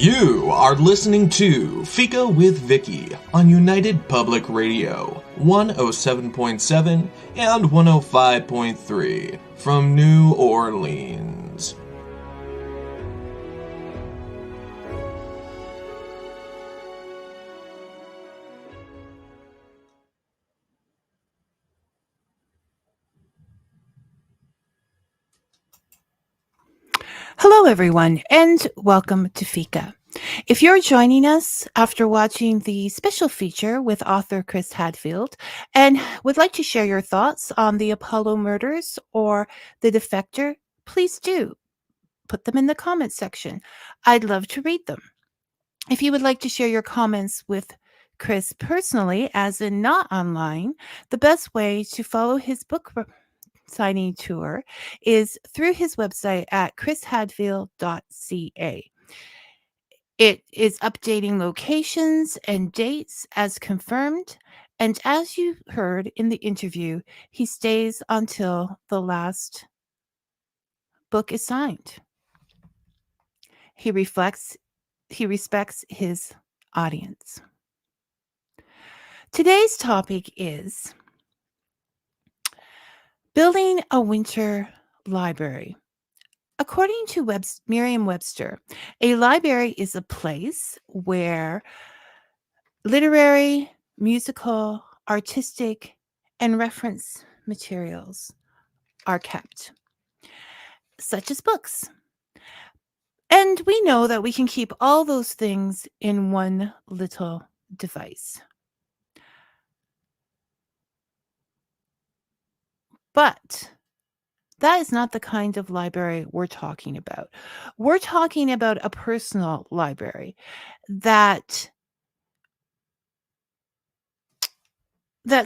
You are listening to Fika with Vicky on United Public Radio, 107.7 and 105.3 from New Orleans. Hello, everyone, and welcome to Fika. If you're joining us after watching the special feature with author Chris Hadfield and would like to share your thoughts on the Apollo murders or the defector, please do put them in the comments section. I'd love to read them. If you would like to share your comments with Chris personally, as in not online, the best way to follow his book signing tour is through his website at chrishadfield.ca. It is updating locations and dates as confirmed. And as you heard in the interview, he stays until the last book is signed. He respects his audience. Today's topic is building a winter library. According to Merriam-Webster, a library is a place where literary, musical, artistic, and reference materials are kept, such as books. And we know that we can keep all those things in one little device. But that is not the kind of library we're talking about. We're talking about a personal library that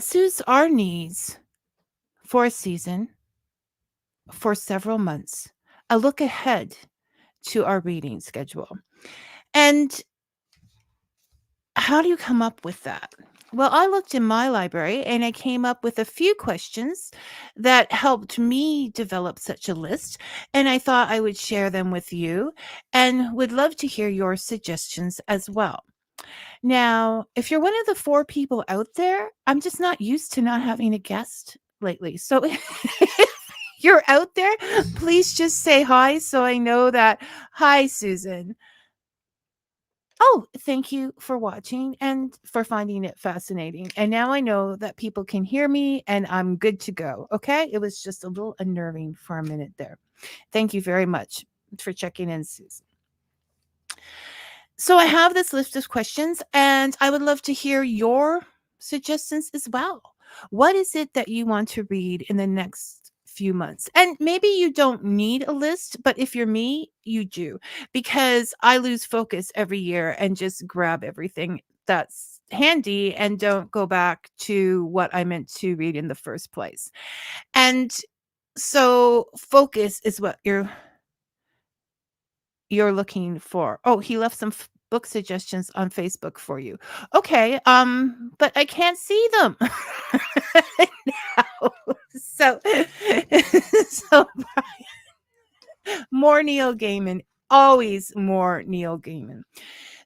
suits our needs for a season, for several months, a look ahead to our reading schedule. And how do you come up with that? Well, I looked in my library and I came up with a few questions that helped me develop such a list. And I thought I would share them with you and would love to hear your suggestions as well. Now, if you're one of the 4 people out there, I'm just not used to not having a guest lately. So if you're out there, please just say hi so I know that. Hi, Susan. Oh, thank you for watching and for finding it fascinating. And now I know that people can hear me and I'm good to go. Okay. It was just a little unnerving for a minute there. Thank you very much for checking in, Susan. So I have this list of questions and I would love to hear your suggestions as well. What is it that you want to read in the next few months? And maybe you don't need a list, but if you're me, you do, because I lose focus every year and just grab everything that's handy and don't go back to what I meant to read in the first place. And so focus is what you're looking for. Oh, he left some book suggestions on Facebook for you. Okay, but I can't see them now. So, so more Neil Gaiman, always more Neil Gaiman.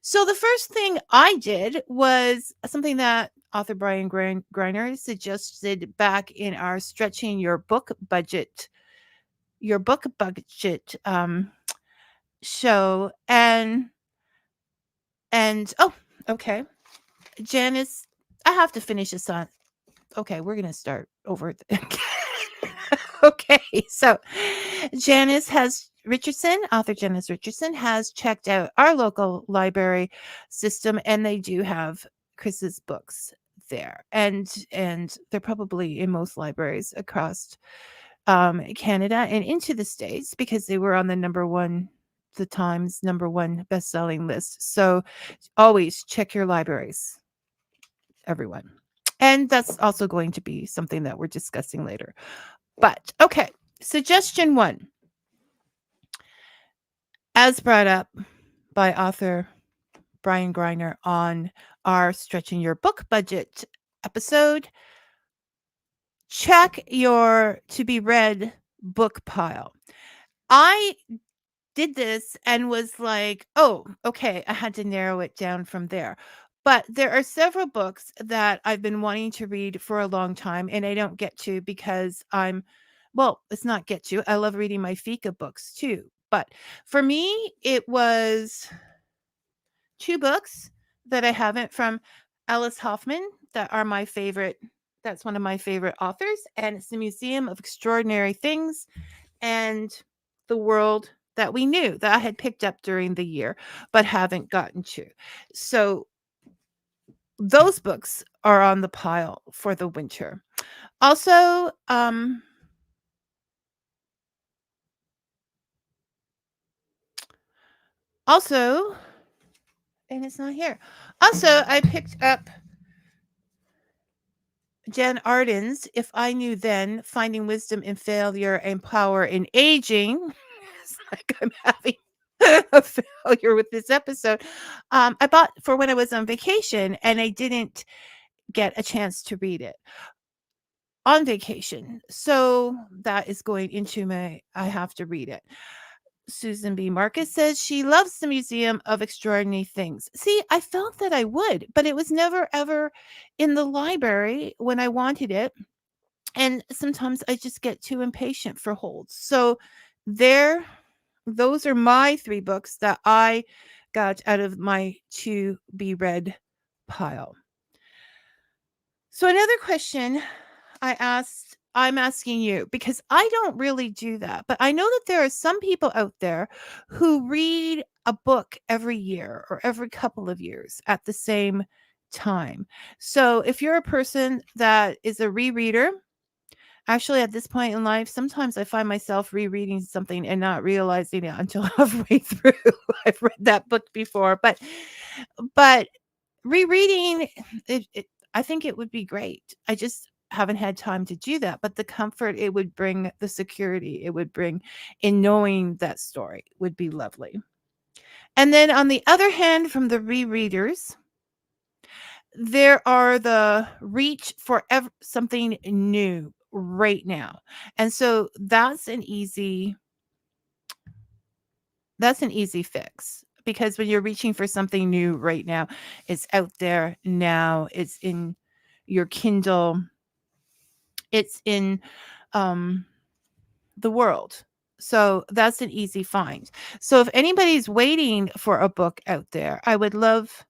So the first thing I did was something that author Brian Greiner suggested back in our Stretching Your Book Budget show. And oh, okay, Janice, I have to finish this on. Okay, we're gonna start over. Okay, so author Janice Richardson has checked out our local library system, and they do have Chris's books there, and they're probably in most libraries across Canada and into the States, because they were on the Times #1 best-selling list. So always check your libraries, everyone. And that's also going to be something that we're discussing later. But okay, suggestion 1, as brought up by author Brian Greiner on our Stretching Your Book Budget episode, check your to be read book pile. I did this and was like, oh, okay, I had to narrow it down from there. But there are several books that I've been wanting to read for a long time and I don't get to because well, it's not get to. I love reading my Fika books too. But for me, it was two books that I haven't from Alice Hoffman that are my favorite. That's one of my favorite authors. And it's The Museum of Extraordinary Things and The World That We Knew that I had picked up during the year, but haven't gotten to. So those books are on the pile for the winter. Also, also, and it's not here. Also, I picked up Jen Arden's If I Knew Then, Finding Wisdom in Failure and Power in Aging. It's like I'm having a failure with this episode. I bought for when I was on vacation and I didn't get a chance to read it on vacation. So that is going into I have to read it. Susan B. Marcus says she loves the Museum of Extraordinary Things. See, I felt that I would, but it was never ever in the library when I wanted it. And sometimes I just get too impatient for holds. So there, those are my three books that I got out of my to be read pile. So another question I'm asking you because I don't really do that, but I know that there are some people out there who read a book every year or every couple of years at the same time. So if you're a person that is a rereader, actually at this point in life, sometimes I find myself rereading something and not realizing it until halfway through. I've read that book before, but rereading it, I think it would be great. I just haven't had time to do that, but the comfort it would bring, the security it would bring in knowing that story would be lovely. And then on the other hand, from the rereaders, there are the reach for something new right now. And so that's an easy fix because when you're reaching for something new right now, it's out there now, it's in your Kindle, it's in the world. So that's an easy find. So if anybody's waiting for a book out there, I would love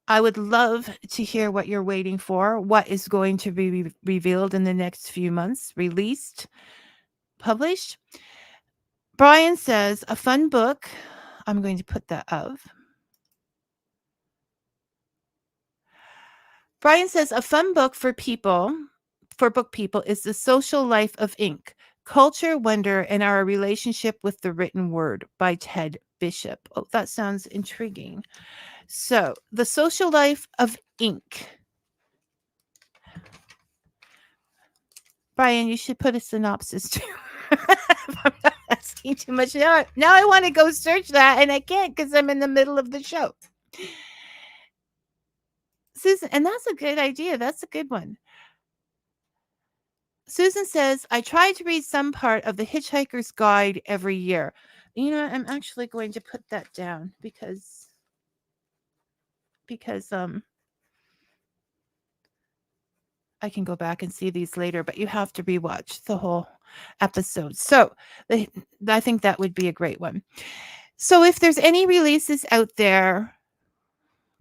to hear what you're waiting for, what is going to be revealed in the next few months, released, published. Brian says, a fun book. I'm going to put that up. Brian says, a fun book for book people, is The Social Life of Ink, Culture, Wonder, and Our Relationship with the Written Word by Ted Bishop. Oh, that sounds intriguing. So, The Social Life of Ink. Brian, you should put a synopsis too. I'm not asking too much. Now I want to go search that, and I can't because I'm in the middle of the show. Susan, and that's a good idea. That's a good one. Susan says, I try to read some part of The Hitchhiker's Guide every year. You know, I'm actually going to put that down because I can go back and see these later, but you have to rewatch the whole episode. So I think that would be a great one. So if there's any releases out there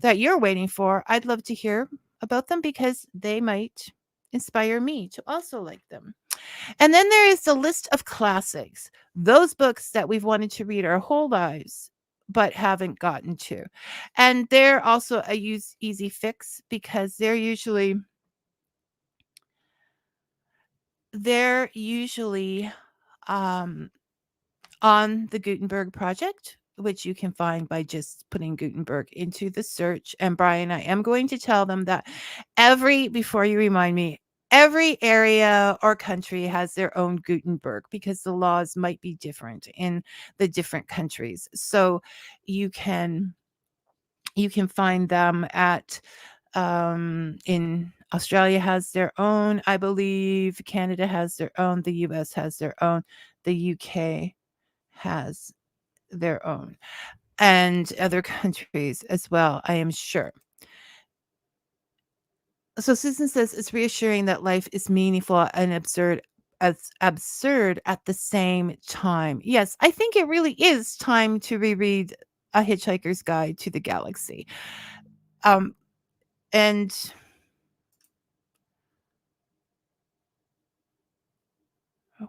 that you're waiting for, I'd love to hear about them because they might inspire me to also like them. And then there is the list of classics, those books that we've wanted to read our whole lives but haven't gotten to. And they're also a easy fix because they're usually um, on the Gutenberg Project, which you can find by just putting Gutenberg into the search. And Brian, I am going to tell them that before you remind me, every area or country has their own Gutenberg because the laws might be different in the different countries. So you can find them at in Australia has their own, I believe. Canada has their own. The US has their own. The UK has their own. And other countries as well, I am sure. So Susan says it's reassuring that life is meaningful and absurd at the same time. Yes, I think it really is time to reread A Hitchhiker's Guide to the Galaxy. And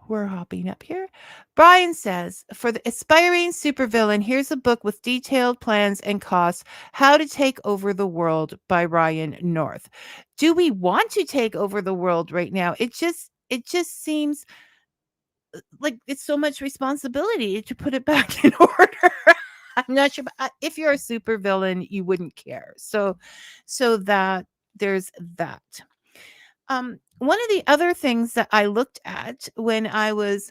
we're hopping up here. Brian says, for the aspiring supervillain, here's a book with detailed plans and costs, How to Take Over the World by Ryan North. Do we want to take over the world right now? It just seems like it's so much responsibility to put it back in order. I'm not sure, but if you're a supervillain, you wouldn't care. So that there's that. One of the other things that I looked at when I was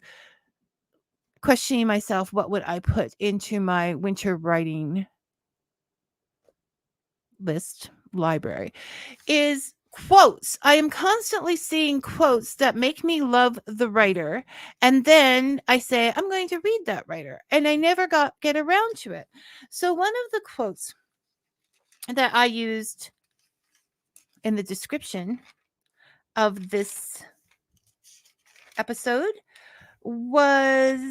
questioning myself, what would I put into my winter writing list library, is quotes. I am constantly seeing quotes that make me love the writer, and then I say I'm going to read that writer, and I never get around to it. So one of the quotes that I used in the description of this episode was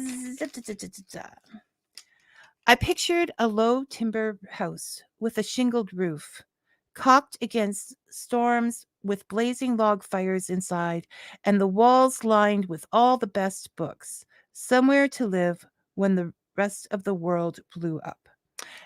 I pictured a low timber house with a shingled roof, caulked against storms with blazing log fires inside, and the walls lined with all the best books, somewhere to live when the rest of the world blew up.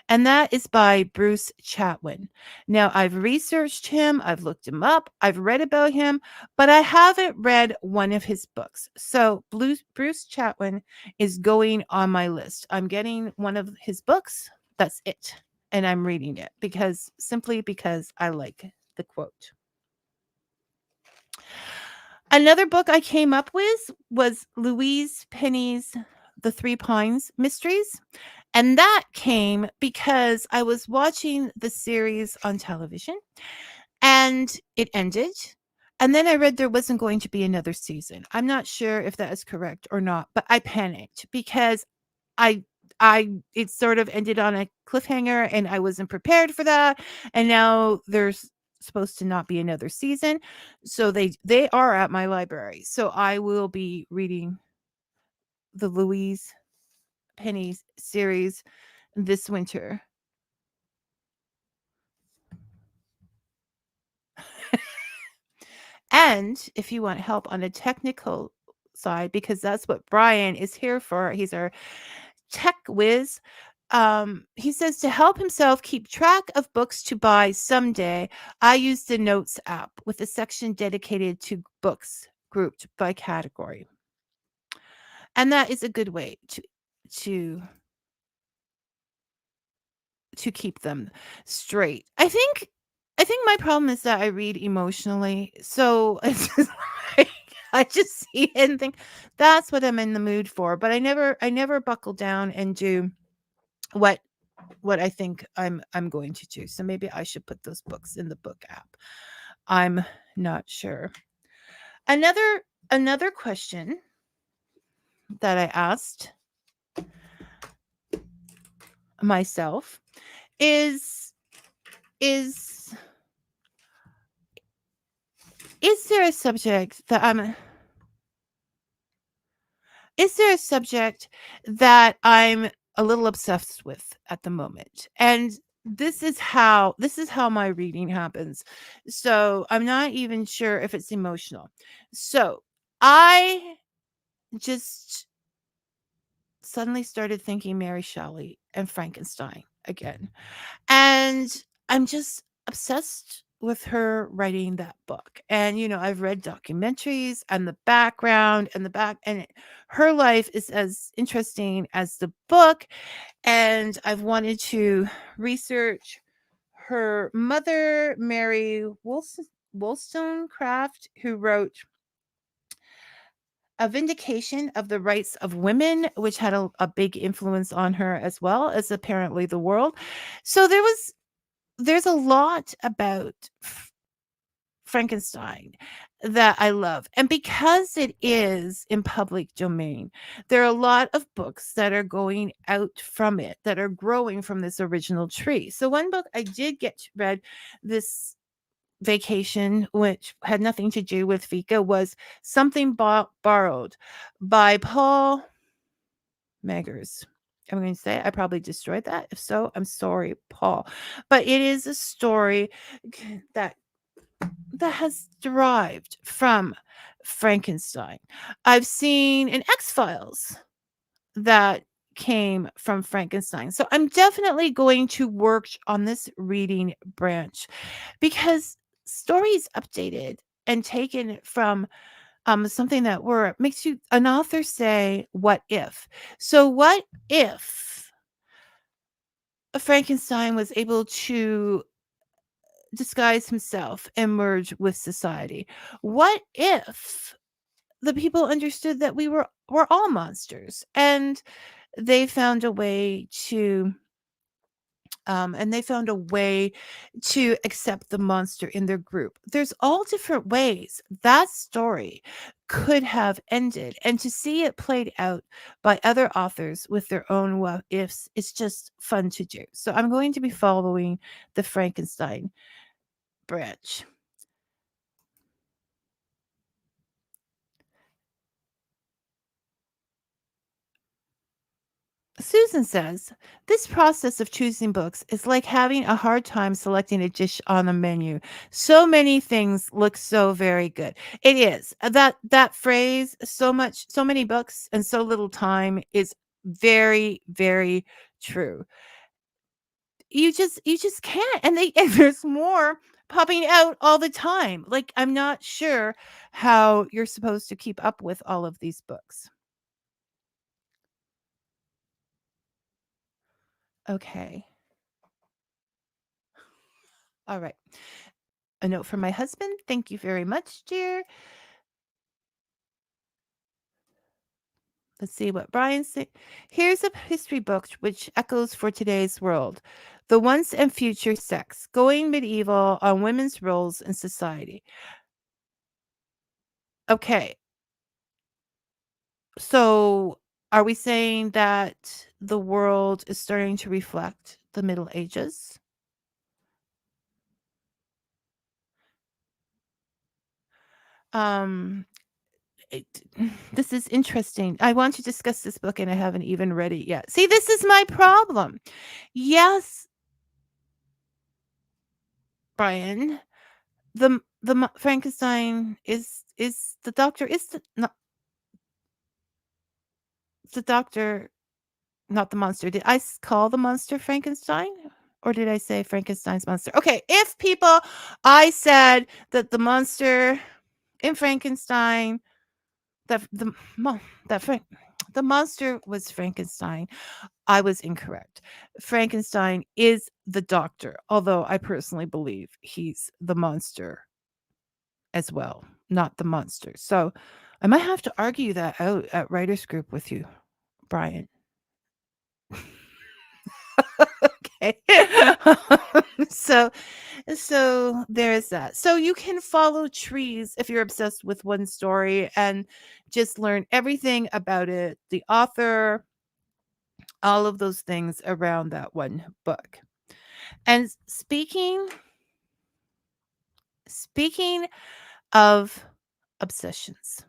And that is by Bruce Chatwin. Now, I've researched him, I've looked him up, I've read about him, but I haven't read one of his books. So, Bruce Chatwin is going on my list. I'm getting one of his books. That's it. And I'm reading it simply because I like the quote. Another book I came up with was Louise Penny's The Three Pines Mysteries. And that came because I was watching the series on television and it ended. And then I read there wasn't going to be another season. I'm not sure if that is correct or not, but I panicked because I it sort of ended on a cliffhanger and I wasn't prepared for that. And now there's supposed to not be another season. So they are at my library. So I will be reading the Louise Penny series this winter. And if you want help on a technical side, because that's what Brian is here for, he's our tech whiz. He says to help himself keep track of books to buy someday, I use the Notes app with a section dedicated to books grouped by category. And that is a good way to keep them straight. I think my problem is that I read emotionally. So it's just like I just see it and think that's what I'm in the mood for. But I never buckle down and do what I think I'm going to do. So maybe I should put those books in the book app. I'm not sure. Another question that I asked myself is there a subject that I'm a little obsessed with at the moment? And this is how my reading happens. So I'm not even sure if it's emotional. So I just suddenly started thinking Mary Shelley and Frankenstein again. And I'm just obsessed with her writing that book. And I've read documentaries and the background and her life is as interesting as the book. And I've wanted to research her mother, Mary Wollstonecraft, who wrote A Vindication of the Rights of Women, which had a big influence on her as well as apparently the world. So there's a lot about Frankenstein that I love. And because it is in public domain, there are a lot of books that are going out from it, that are growing from this original tree. So one book I did get read this vacation, which had nothing to do with Fika, was Something Borrowed by Paul Meggers. I'm going to say I probably destroyed that. If so, I'm sorry, Paul. But it is a story that has derived from Frankenstein. I've seen an X-Files that came from Frankenstein. So I'm definitely going to work on this reading branch because stories updated and taken from something that makes you an author say, what if? So what if Frankenstein was able to disguise himself and merge with society? What if the people understood that we're all monsters and they found a way to accept the monster in their group? There's all different ways that story could have ended, and to see it played out by other authors with their own what ifs, it's just fun to do. So I'm going to be following the Frankenstein branch. Susan says, this process of choosing books is like having a hard time selecting a dish on the menu. So many things look so very good. It is. That phrase, so many books and so little time, is very, very true. You just can't. And there's more popping out all the time. Like, I'm not sure how you're supposed to keep up with all of these books. Okay. All right. A note from my husband. Thank you very much, dear. Let's see what Brian said. Here's a history book which echoes for today's world. The Once and Future Sex, Going Medieval on Women's Roles in Society. Okay. So are we saying that the world is starting to reflect the Middle Ages? Um, it, this is interesting. I want to discuss this book and I haven't even read it yet. See, this is my problem. Yes, Brian, Frankenstein is the doctor is the not the doctor, not the monster. Did I call the monster Frankenstein? Or did I say Frankenstein's monster? Okay, if people, I said that the monster in Frankenstein, that that the monster was Frankenstein. I was incorrect. Frankenstein is the doctor, although I personally believe he's the monster as well, not the monster. So I might have to argue that out at writers group with you, Brian. Okay. so there's that. So you can follow trees if you're obsessed with one story and just learn everything about it, the author, all of those things around that one book. And speaking of obsessions,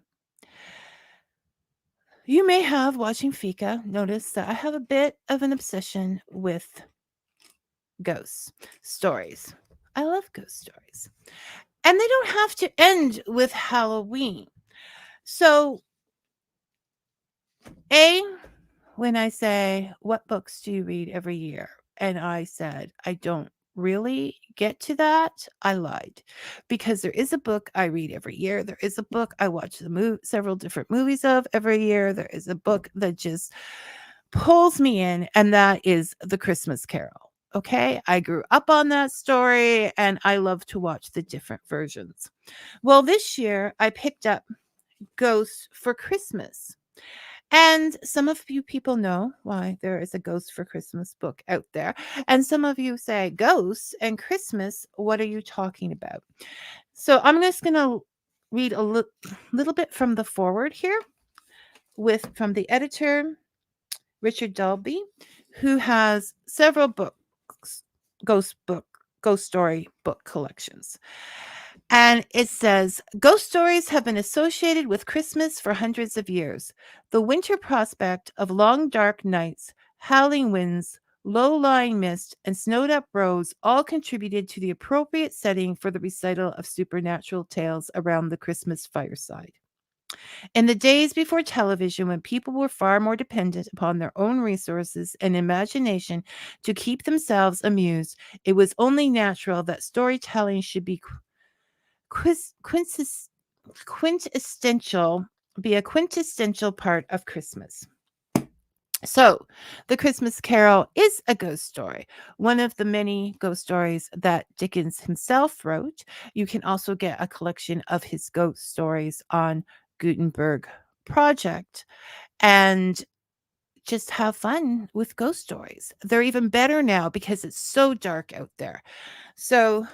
you may have, watching Fika, noticed that I have a bit of an obsession with ghost stories. I love ghost stories. And they don't have to end with Halloween. So, when I say, what books do you read every year? And I said, I don't really get to that, I lied. Because there is a book I read every year. There is a book I watch several different movies of every year. There is a book that just pulls me in, and that is The Christmas Carol. Okay, I grew up on that story and I love to watch the different versions. Well, this year I picked up Ghosts for Christmas. And some of you people know why there is a Ghost for Christmas book out there. And some of you say, Ghosts and Christmas, what are you talking about? So I'm just going to read a little bit from the forward here from the editor, Richard Dalby, who has several books, ghost book, ghost story book collections. And it says, ghost stories have been associated with Christmas for hundreds of years. The winter prospect of long dark nights, howling winds, low-lying mist, and snowed-up roads all contributed to the appropriate setting for the recital of supernatural tales around the Christmas fireside. In the days before television, when people were far more dependent upon their own resources and imagination to keep themselves amused, it was only natural that storytelling should be quis- quintis- quintessential be a quintessential part of Christmas. So, The Christmas Carol is a ghost story, one of the many ghost stories that Dickens himself wrote. You can also get a collection of his ghost stories on Gutenberg Project and just have fun with ghost stories. They're even better now because it's so dark out there. So,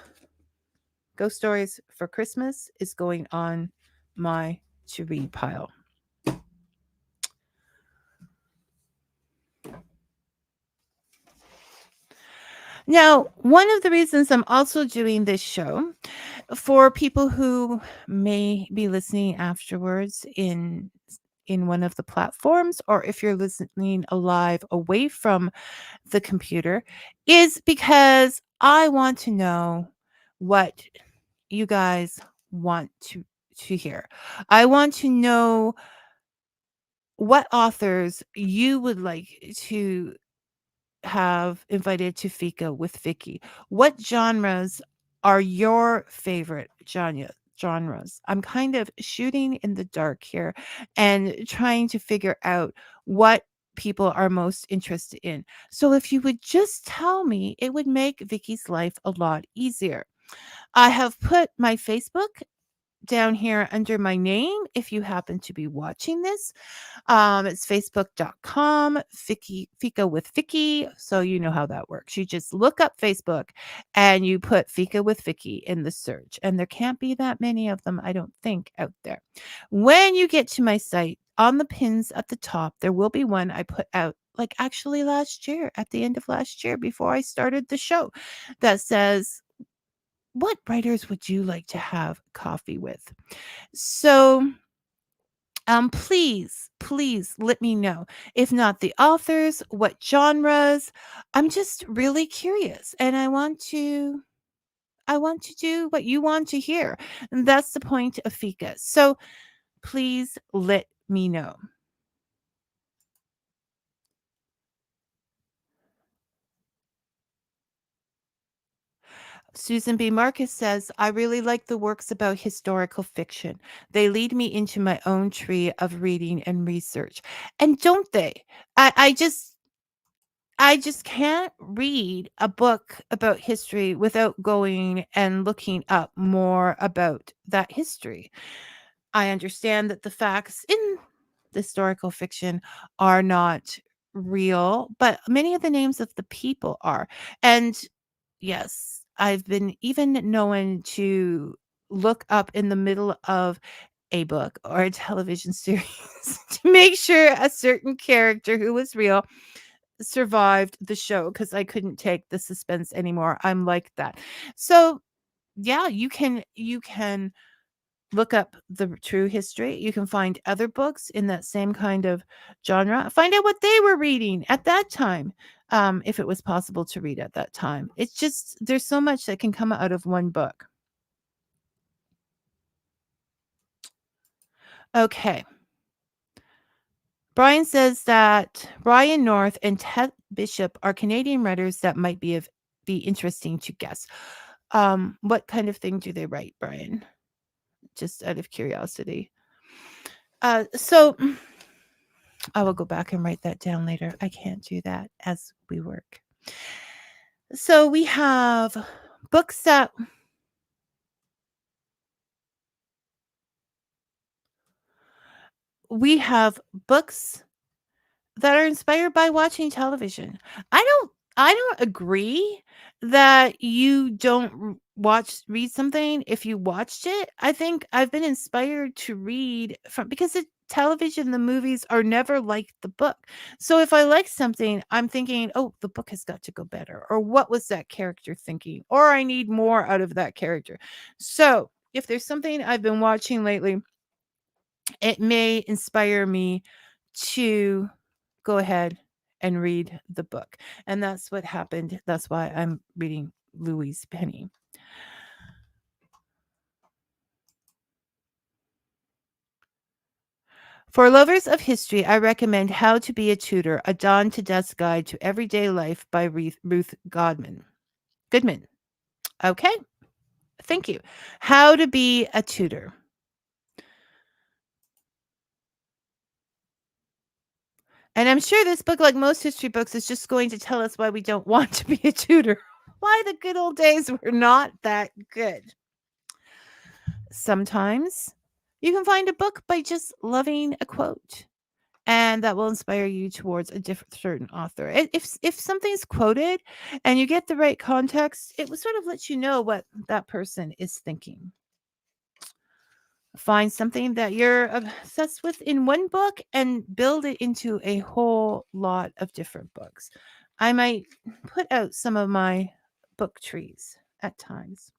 Ghost Stories for Christmas is going on my to read pile. Now, one of the reasons I'm also doing this show for people who may be listening afterwards in one of the platforms, or if you're listening live away from the computer, is because I want to know what you guys want to hear. I want to know what authors you would like to have invited to Fika with Vicky. What genres are your favorite genres? I'm kind of shooting in the dark here and trying to figure out what people are most interested in. So if you would just tell me, it would make Vicky's life a lot easier. I have put my Facebook down here under my name if you happen to be watching this. It's facebook.com, Fika with Vicky. So you know how that works. You just look up Facebook and you put Fika with Vicky in the search. And there can't be that many of them, I don't think, out there. When you get to my site, on the pins at the top, there will be one I put out like actually last year, at the end of last year, before I started the show, that says, what writers would you like to have coffee with? So please let me know. If not the authors, what genres. I'm just really curious and I want to do what you want to hear. And that's the point of Fika. So please let me know. Susan B. Marcus says, I really like the works about historical fiction. They lead me into my own tree of reading and research. And don't they? I just can't read a book about history without going and looking up more about that history. I understand that the facts in the historical fiction are not real, but many of the names of the people are. And yes, I've been even known to look up in the middle of a book or a television series to make sure a certain character who was real survived the show because I couldn't take the suspense anymore. I'm like that. So yeah, you can look up the true history. You can find other books in that same kind of genre. Find out what they were reading at that time, if it was possible to read at that time. It's just there's so much that can come out of one book. Okay. Brian says that Brian North and Ted Bishop are Canadian writers that might be interesting to guess. What kind of thing do they write, Brian? Just out of curiosity. So I will go back and write that down later. I can't do that as we work. So we have books that we have books that are inspired by watching television. I don't agree that you don't read something, if you watched it, I think I've been inspired to read from, because the television, the movies are never like the book. So if I like something, I'm thinking, oh, the book has got to go better, or what was that character thinking, or I need more out of that character. So if there's something I've been watching lately, it may inspire me to go ahead and read the book. And that's what happened. That's why I'm reading Louise Penny. For lovers of history, I recommend How to Be a Tutor, A Dawn to Dusk Guide to Everyday Life by Ruth Godman. Goodman. Okay. Thank you. How to Be a Tutor. And I'm sure this book, like most history books, is just going to tell us why we don't want to be a tutor. Why the good old days were not that good. Sometimes you can find a book by just loving a quote, and that will inspire you towards a different certain author. If something's quoted and you get the right context, it will sort of let you know what that person is thinking. Find something that you're obsessed with in one book and build it into a whole lot of different books. I might put out some of my book trees at times.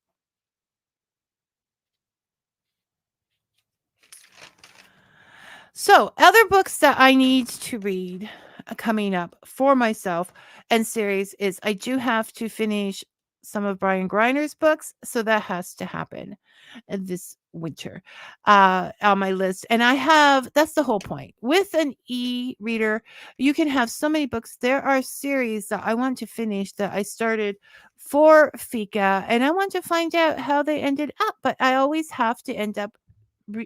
So, other books that I need to read coming up for myself and series is, I do have to finish some of Brian Greiner's books, so that has to happen this winter on my list. And that's the whole point. With an e-reader, you can have so many books. There are series that I want to finish that I started for Fika, and I want to find out how they ended up, but I always have to end up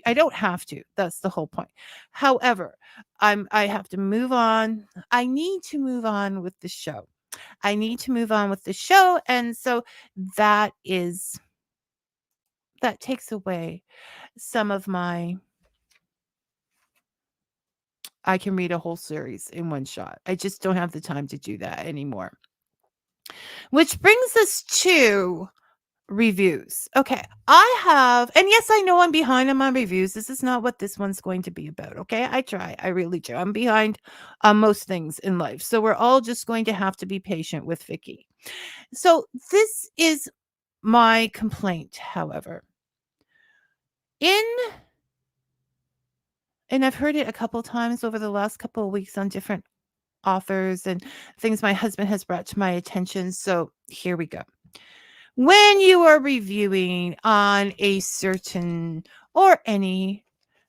I don't have to. That's the whole point. However, I have to move on. I need to move on with the show. I need to move on with the show, and so that is that takes away some of my I can read a whole series in one shot. I just don't have the time to do that anymore. Which brings us to reviews. Okay. And yes, I know I'm behind on my reviews. This is not what this one's going to be about. Okay. I try. I really do. I'm behind on most things in life. So we're all just going to have to be patient with Vicky. So this is my complaint, however. And I've heard it a couple times over the last couple of weeks on different authors and things my husband has brought to my attention. So here we go. When you are reviewing on a certain or any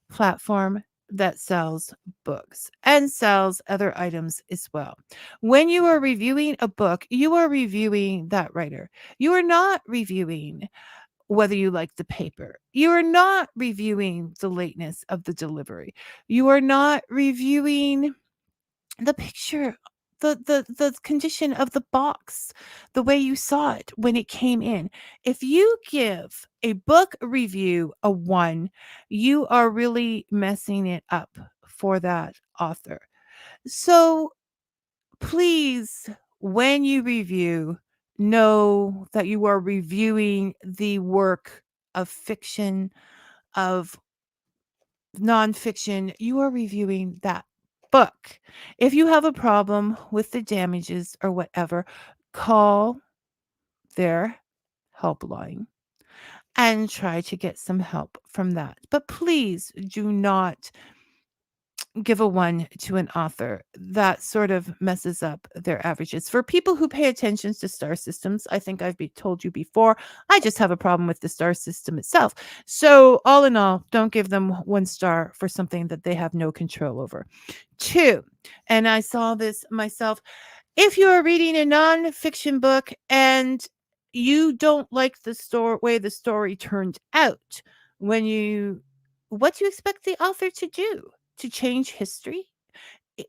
platform that sells books and sells other items as well, when you are reviewing a book, you are reviewing that writer. You are not reviewing whether you like the paper. You are not reviewing the lateness of the delivery. You are not reviewing the picture, the condition of the box, the way you saw it when it came in. If you give a book review a 1, you are really messing it up for that author. So please, when you review, know that you are reviewing the work of fiction, of nonfiction. You are reviewing that book. If you have a problem with the damages or whatever, call their helpline and try to get some help from that. But please do not give a 1 to an author. That sort of messes up their averages. For people who pay attention to star systems, I think I've told you before, I just have a problem with the star system itself. So all in all, don't give them 1 star for something that they have no control over. 2, and I saw this myself, if you are reading a nonfiction book and you don't like the way the story turned out, what do you expect the author to do? To change history?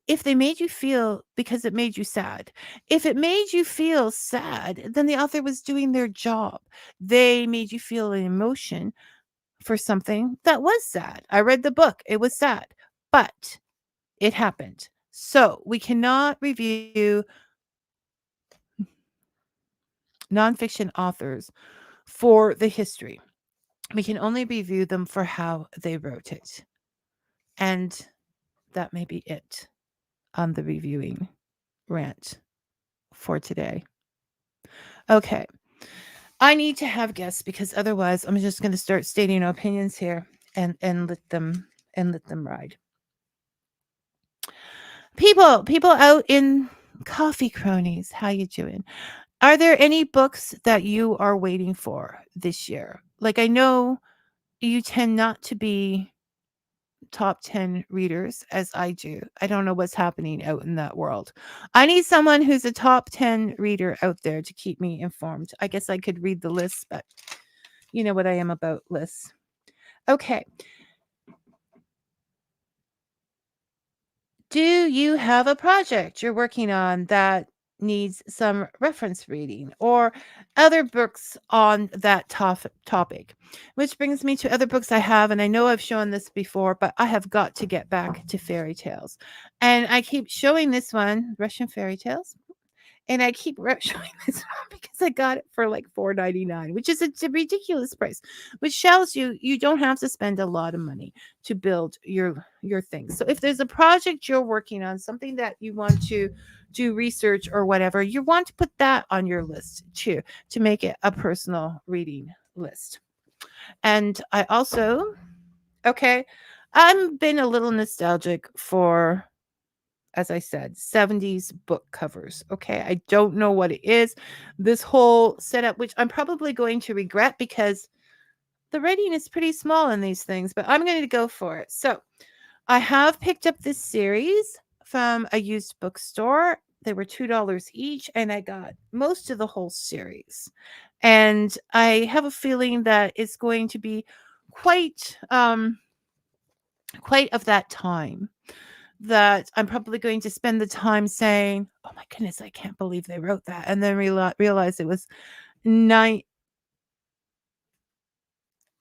If they made you feel, because it made you sad. If it made you feel sad, then the author was doing their job. They made you feel an emotion for something that was sad. I read the book. It was sad, but it happened. So we cannot review nonfiction authors for the history. We can only review them for how they wrote it. And that may be it on the reviewing rant for today. Okay. I need to have guests because otherwise I'm just going to start stating opinions here and let them ride. People out in coffee cronies, how you doing? Are there any books that you are waiting for this year? Like, I know you tend not to be top 10 readers as I do. I don't know what's happening out in that world. I need someone who's a top 10 reader out there to keep me informed. I guess I could read the list, but you know what I am about lists. Okay. Do you have a project you're working on that needs some reference reading or other books on that topic? Which brings me to other books I have, and I know I've shown this before, but I have got to get back to fairy tales. And I keep showing this one, Russian fairy tales. And I keep showing this one because I got it for like $4.99, which is a ridiculous price, which shows you don't have to spend a lot of money to build your things. So if there's a project you're working on, something that you want to do research or whatever, you want to put that on your list too, to make it a personal reading list. And I also, okay, I've been a little nostalgic for, as I said, 70s book covers. Okay. I don't know what it is. This whole setup, which I'm probably going to regret because the writing is pretty small in these things, but I'm going to go for it. So I have picked up this series from a used bookstore. They were $2 each, and I got most of the whole series. And I have a feeling that it's going to be quite of that time, that I'm probably going to spend the time saying, "Oh my goodness, I can't believe they wrote that," and then realize it was nine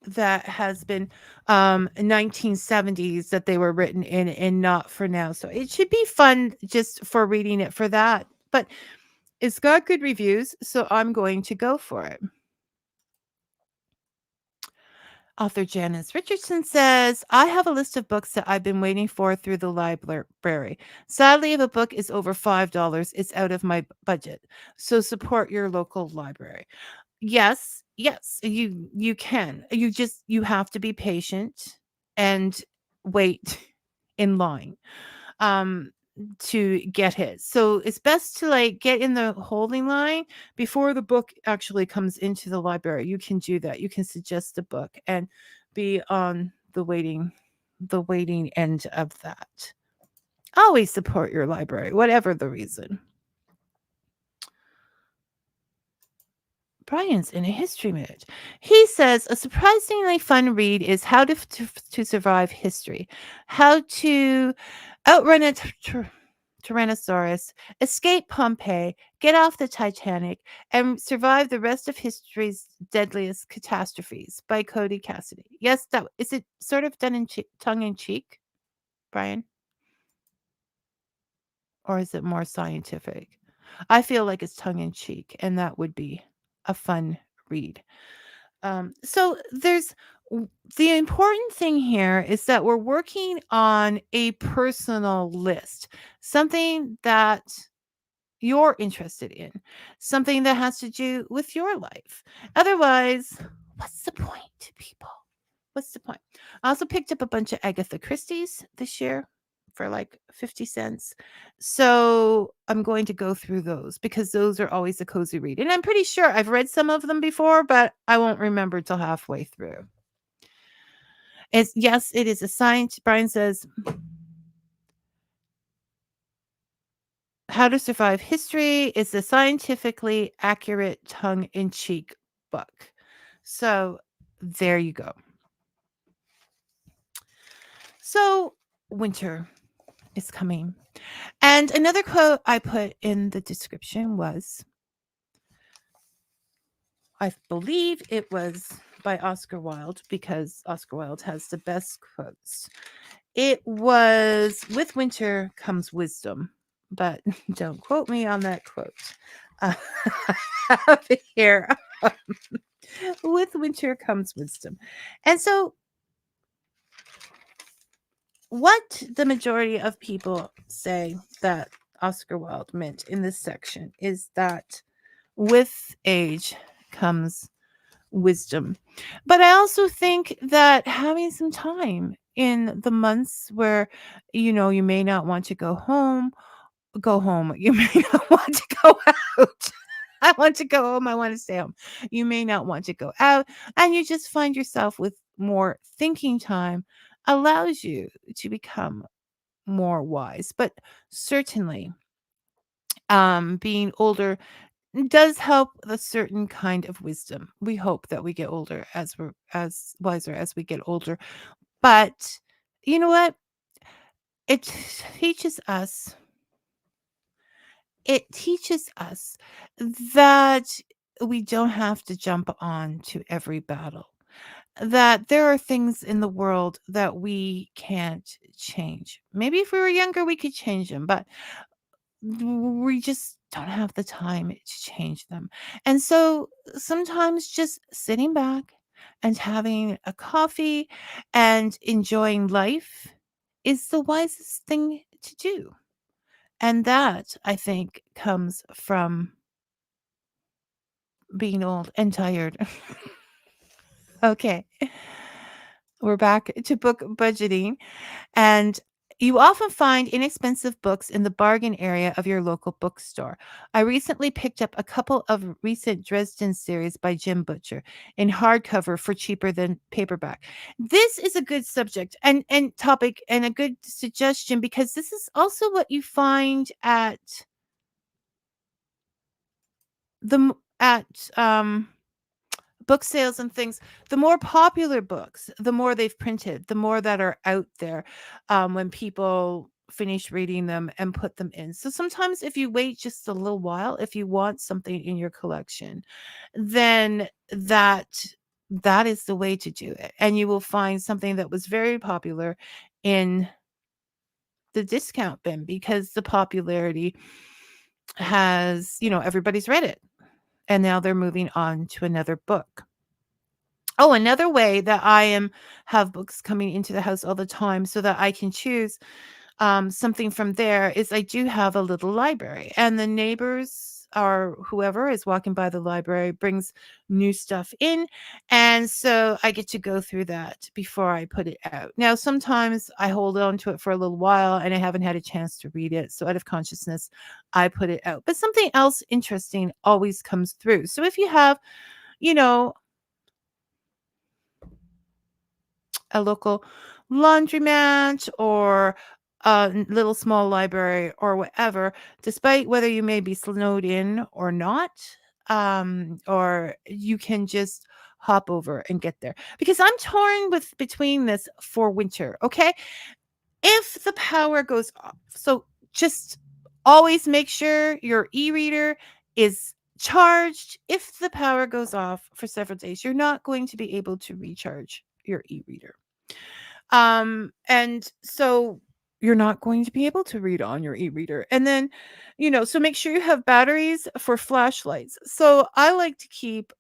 that has been 1970s that they were written in and not for now. So it should be fun just for reading it for that. But it's got good reviews, so I'm going to go for it. Author Janice Richardson says, I have a list of books that I've been waiting for through the library. Sadly, if a book is over $5, it's out of my budget. So support your local library. Yes, you can. You have to be patient and wait in line to get his. So it's best to like get in the holding line before the book actually comes into the library. You can do that. You can suggest a book and be on the waiting end of that. Always support your library, whatever the reason. Brian's in a history mood. He says a surprisingly fun read is How to Survive History, How to Outrun a Tyrannosaurus, Escape Pompeii, Get Off the Titanic, and Survive the Rest of History's Deadliest Catastrophes by Cody Cassidy. Yes, that is it. Sort of done in tongue in cheek, Brian, or is it more scientific? I feel like it's tongue in cheek, and that would be a fun read. So there's the important thing here is that we're working on a personal list, something that you're interested in, something that has to do with your life. Otherwise, what's the point, people? What's the point? I also picked up a bunch of Agatha Christie's this year for like 50 cents. So I'm going to go through those because those are always a cozy read. And I'm pretty sure I've read some of them before, but I won't remember till halfway through. Yes, it is a science. Brian says, How to Survive History is a scientifically accurate tongue-in-cheek book. So there you go. So winter is coming. And another quote I put in the description was, I believe it was by Oscar Wilde, because Oscar Wilde has the best quotes. It was, with winter comes wisdom, but don't quote me on that quote. I have it here. With winter comes wisdom. And so, what the majority of people say that Oscar Wilde meant in this section is that with age comes wisdom. But I also think that having some time in the months where, you may not want to go home. You may not want to go out. I want to go home. I want to stay home. You may not want to go out. And you just find yourself with more thinking time allows you to become more wise. But certainly, being older does help a certain kind of wisdom. We hope that we get older as we're as wiser as we get older. But you know what? It teaches us it teaches us that we don't have to jump on to every battle. That there are things in the world that we can't change. Maybe if we were younger, we could change them, but we just don't have the time to change them. And so sometimes just sitting back and having a coffee and enjoying life is the wisest thing to do. And that, I think, comes from being old and tired. Okay. We're back to book budgeting. And you often find inexpensive books in the bargain area of your local bookstore. I recently picked up a couple of recent Dresden series by Jim Butcher in hardcover for cheaper than paperback. This is a good subject and topic and a good suggestion because this is also what you find at at book sales and things. The more popular books, the more they've printed, the more that are out there, when people finish reading them and put them in. So sometimes if you wait just a little while, if you want something in your collection, then that is the way to do it. And you will find something that was very popular in the discount bin because the popularity has, everybody's read it. And now they're moving on to another book. Oh, another way that I have books coming into the house all the time so that I can choose something from there is I do have a little library, and the neighbors or whoever is walking by the library brings new stuff in, and so I get to go through that before I put it out. Now, sometimes I hold on to it for a little while and I haven't had a chance to read it, so out of consciousness, I put it out. But something else interesting always comes through. So if you have, you know, a local laundromat or a little small library or whatever, despite whether you may be snowed in or not, or you can just hop over and get there. Because I'm torn with between this for winter. Okay, if the power goes off, so just always make sure your e-reader is charged. If the power goes off for several days, you're not going to be able to recharge your e-reader. And so you're not going to be able to read on your e-reader. And then, so make sure you have batteries for flashlights. So I like to keep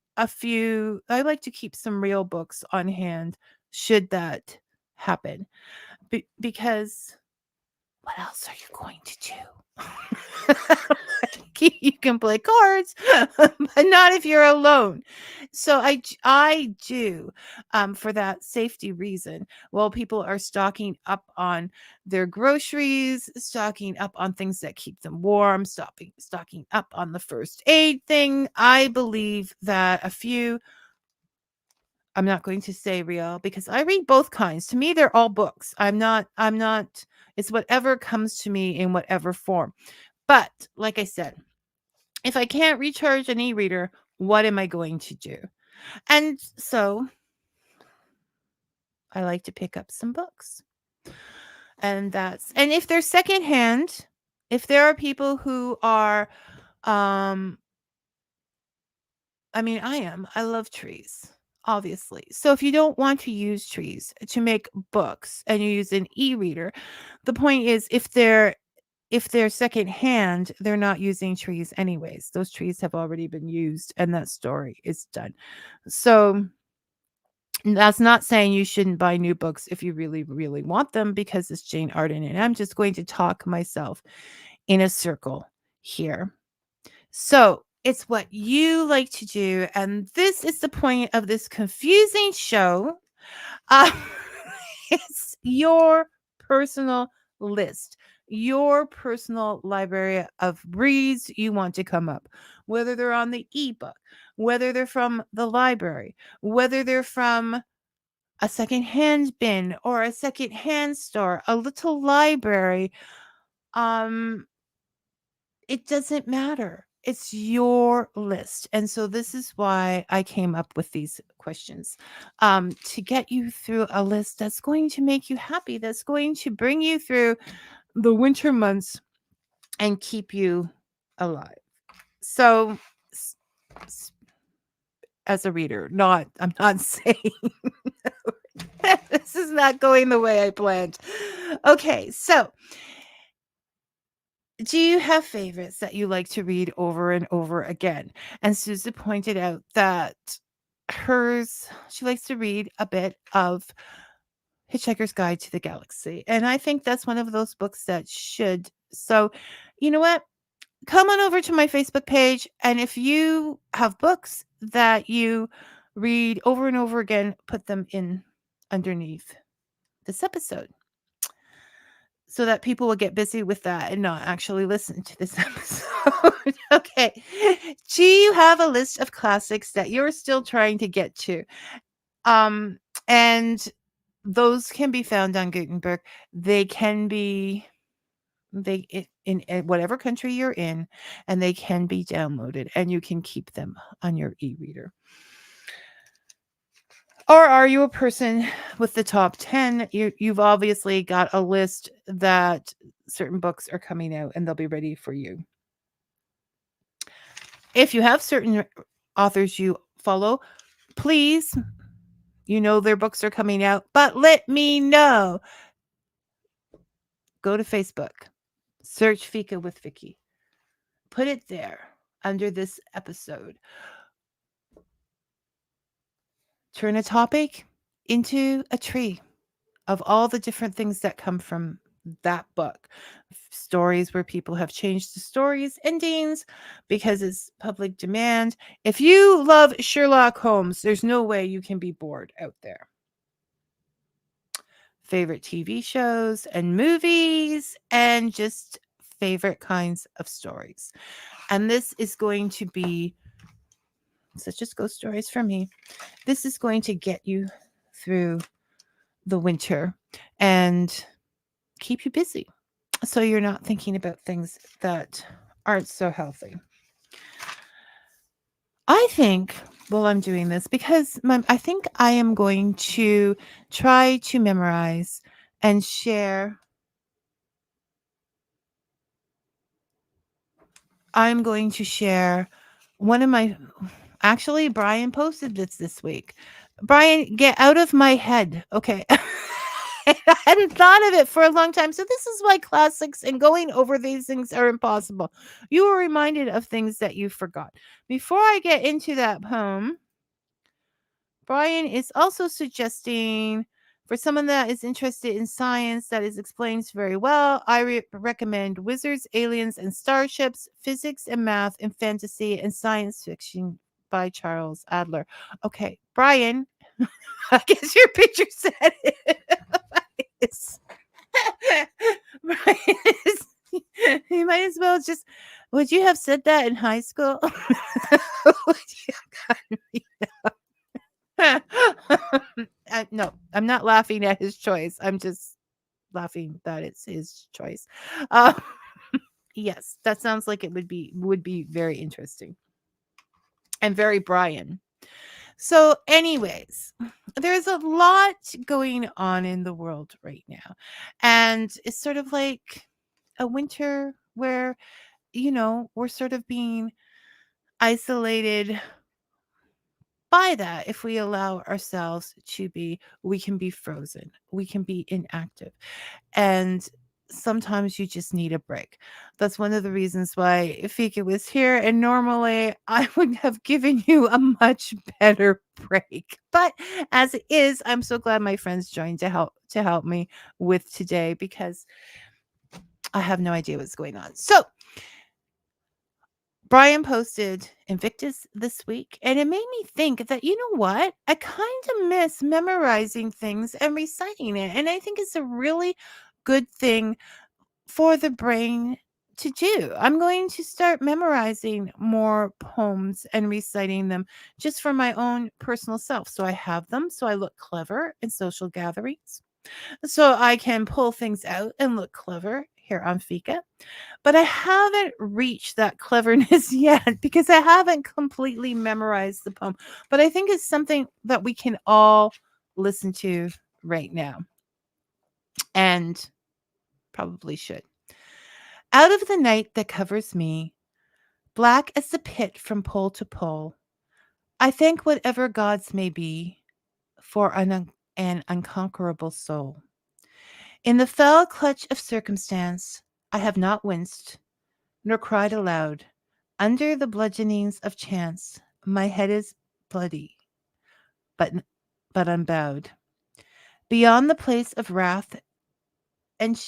some real books on hand should that happen. Because what else are you going to do? You can play cards, but not if you're alone. So I do, for that safety reason. While people are stocking up on their groceries, stocking up on things that keep them warm, stocking up on the first aid thing, I believe that I'm not going to say real because I read both kinds. To me, they're all books. I'm not, it's whatever comes to me in whatever form. But like I said, if I can't recharge an e-reader, what am I going to do? And so I like to pick up some books. And if they're secondhand, if there are people who are, um I love trees, obviously. So if you don't want to use trees to make books and you use an e-reader, the point is if they're if they're secondhand, they're not using trees anyways. Those trees have already been used and that story is done. So that's not saying you shouldn't buy new books if you really, really want them, because it's Jane Arden and I'm just going to talk myself in a circle here. So it's what you like to do. And this is the point of this confusing show. Uh, it's your personal list, your personal library of reads you want to come up, whether they're on the ebook, whether they're from the library, whether they're from a secondhand bin or a secondhand store, a little library. Um, it doesn't matter. It's your list. And so this is why I came up with these questions, to get you through a list that's going to make you happy, that's going to bring you through the winter months and keep you alive. So as a reader, I'm not saying this is not going the way I planned. Okay, so do you have favorites that you like to read over and over again? And Susan pointed out that she likes to read a bit of Hitchhiker's Guide to the Galaxy. And I think that's one of those books that should. So, you know what? Come on over to my Facebook page. And if you have books that you read over and over again, put them in underneath this episode, so that people will get busy with that and not actually listen to this episode. Okay. Do you have a list of classics that you're still trying to get to? And those can be found on Gutenberg. They can be in whatever country you're in, and they can be downloaded, and you can keep them on your e-reader. Or are you a person with the top 10? You've obviously got a list that certain books are coming out and they'll be ready for you. If you have certain authors you follow, please, their books are coming out, but let me know. Go to Facebook, search Fika with Vicky, put it there under this episode. Turn a topic into a tree of all the different things that come from that book. Stories where people have changed the stories endings because it's public demand. If you love Sherlock Holmes, there's no way you can be bored out there. Favorite TV shows and movies, and just favorite kinds of stories. And this is going to be such as ghost stories for me. This is going to get you through the winter and keep you busy, so you're not thinking about things that aren't so healthy. I think while I'm doing this, because I think I am going to try to memorize and share. I'm going to share one of my. Actually, Brian posted this week. Brian, get out of my head. Okay. I hadn't thought of it for a long time. So this is why classics and going over these things are impossible. You were reminded of things that you forgot. Before I get into that poem, Brian is also suggesting, for someone that is interested in science that is explained very well, I recommend Wizards, Aliens, and Starships, Physics and Math and Fantasy and Science Fiction by Charles Adler. Okay, Brian, I guess your picture said it. Brian is, you might as well just, would you have said that in high school? Would you have gotten me no, I'm not laughing at his choice. I'm just laughing that it's his choice. Yes, that sounds like it would be very interesting and very Brian. So, anyways, there's a lot going on in the world right now, and it's sort of like a winter where we're sort of being isolated by that. If we allow ourselves to be, we can be frozen, we can be inactive. And sometimes you just need a break. That's one of the reasons why Fika was here. And normally I would have given you a much better break. But as it is, I'm so glad my friends joined to help me with today because I have no idea what's going on. So Brian posted Invictus this week, and it made me think that, you know what? I kind of miss memorizing things and reciting it. And I think it's a really good thing for the brain to do. I'm going to start memorizing more poems and reciting them just for my own personal self. So I have them so I look clever in social gatherings. So I can pull things out and look clever here on Fika. But I haven't reached that cleverness yet because I haven't completely memorized the poem. But I think it's something that we can all listen to right now and probably should. Out of the night that covers me, black as the pit from pole to pole, I thank whatever gods may be for an unconquerable soul. In the fell clutch of circumstance, I have not winced nor cried aloud. Under the bludgeonings of chance, my head is bloody, but unbowed. Beyond the place of wrath and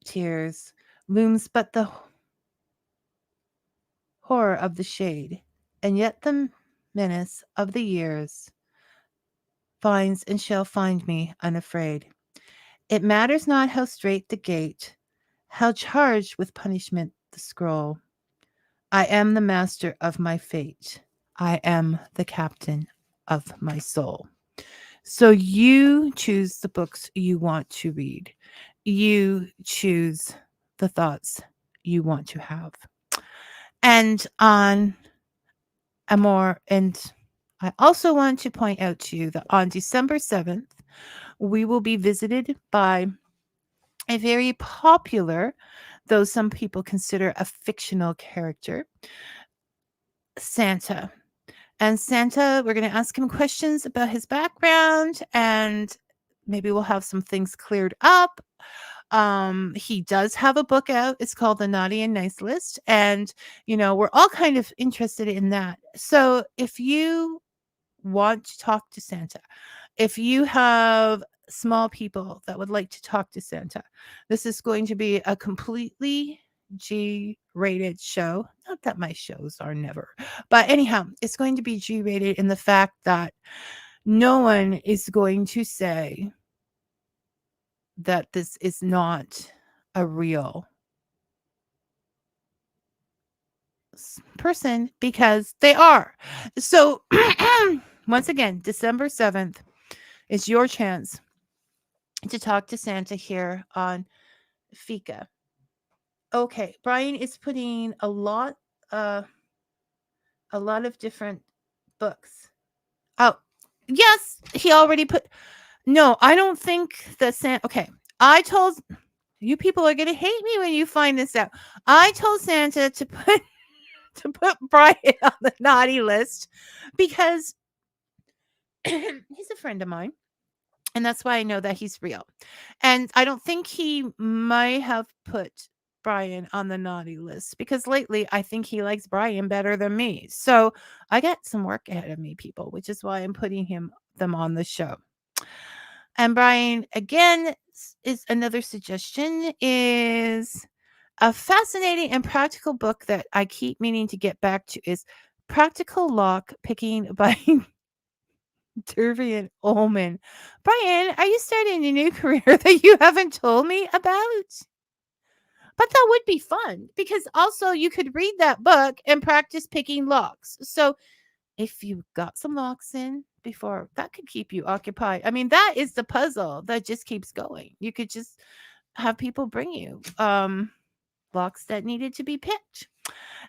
tears looms but the horror of the shade, and yet the menace of the years finds and shall find me unafraid. It matters not how strait the gate, how charged with punishment the scroll. I am the master of my fate. I am the captain of my soul. So you choose the books you want to read. You choose the thoughts you want to have. And on and I also want to point out to you that on December 7th, we will be visited by a very popular, though some people consider a fictional character, Santa. And Santa, we're going to ask him questions about his background and maybe we'll have some things cleared up. He does have a book out. It's called The Naughty and Nice List. And, we're all kind of interested in that. So if you want to talk to Santa, if you have small people that would like to talk to Santa, this is going to be a completely G-rated show. Not that my shows are never, but anyhow, it's going to be G-rated in the fact that no one is going to say that this is not a real person because they are. So once again, December 7th is your chance to talk to Santa here on Fika. Okay, Brian is putting uh a lot of different books. Oh, yes, he already put. No, I don't think that Santa. Okay, I told you people are gonna hate me when you find this out. I told Santa to put Brian on the naughty list because he's a friend of mine. And that's why I know that he's real. And I don't think he might have put Brian on the naughty list because lately I think he likes Brian better than me. So I got some work ahead of me, people, which is why I'm putting them on the show. And Brian, again, is another suggestion is a fascinating and practical book that I keep meaning to get back to is Practical Lock Picking by Turvian Ullman. Brian, are you starting a new career that you haven't told me about? But that would be fun because also you could read that book and practice picking locks. So if you got some locks in before, that could keep you occupied. I mean, that is the puzzle that just keeps going. You could just have people bring you locks that needed to be picked.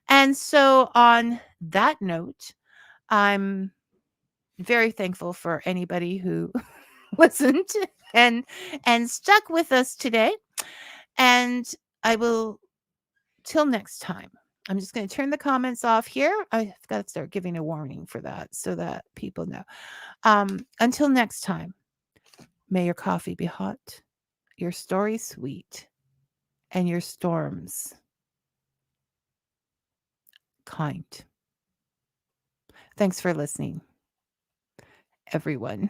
And so on that note, I'm very thankful for anybody who listened and stuck with us today. And I will till next time. I'm just going to turn the comments off here. I've got to start giving a warning for that so that people know. Until next time, may your coffee be hot, your story sweet, and your storms kind. Thanks for listening, everyone.